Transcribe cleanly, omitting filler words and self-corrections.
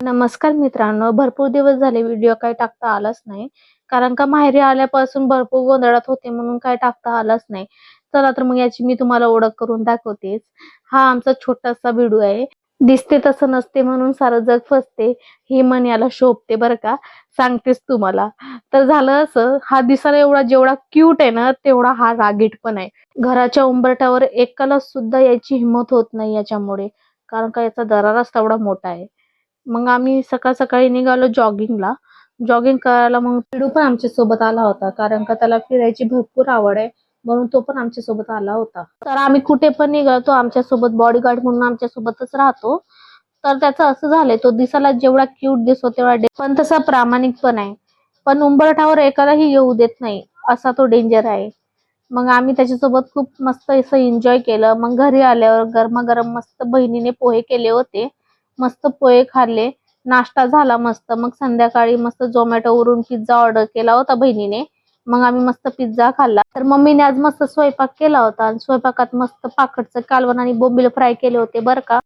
नमस्कार मित्रांनो, भरपूर दिवस झाले व्हिडिओ काही टाकता आलाच नाही. कारण का माहेरी आल्यापासून भरपूर गोंधळात होते म्हणून काही टाकता आलाच नाही. चला तर मग याची मी तुम्हाला ओळख करून दाखवतेच. हा आमचा छोटासा व्हिडिओ आहे. दिसते तसं नसते म्हणून सारं जग फसते, ही म्हण याला शोभते बरं का. सांगतेच तुम्हाला. तर झालं असं, हा दिसायला जेवढा क्यूट आहे ना तेवढा हा रागीट पण आहे. घराच्या उंबरठ्यावर एकाला सुद्धा याची हिंमत होत नाही याच्यामुळे, कारण का याचा दराराच तेवढा मोठा आहे. मग आम्ही सकाळी निघालो जॉगिंगला. जॉगिंग करायला मग पिडू पण आमच्या सोबत आला होता, कारण का त्याला फिरायची भरपूर आवड आहे, म्हणून तो पण आमच्या सोबत आला होता. तर आम्ही कुठे पण निघालो आमच्या सोबत बॉडीगार्ड म्हणून आमच्या सोबतच राहतो. तर त्याचं असं झालंय, तो दिसायला जेवढा क्यूट दिसतो तेवढा पण तसा प्रामाणिक पण आहे. पण उंबरठ्यावर एकालाही येऊ देत नाही, असा तो डेंजर आहे. मग आम्ही त्याच्यासोबत खूप मस्त असं एन्जॉय केलं. मग घरी आल्यावर गरमागरम मस्त बहिणीने पोहे केले होते. मस्त पोहे खाल्ले, नाश्ता झाला मस्त. मग संध्याकाळी मस्त झोमॅटोवरून पिझ्झा ऑर्डर केला होता बहिणीने. मग आम्ही मस्त पिझ्झा खाल्ला. तर मम्मीने आज मस्त स्वयंपाक केला होता आणि स्वयंपाकात मस्त पाखडचं कालवण आणि बोंबील फ्राय केले होते बरं का.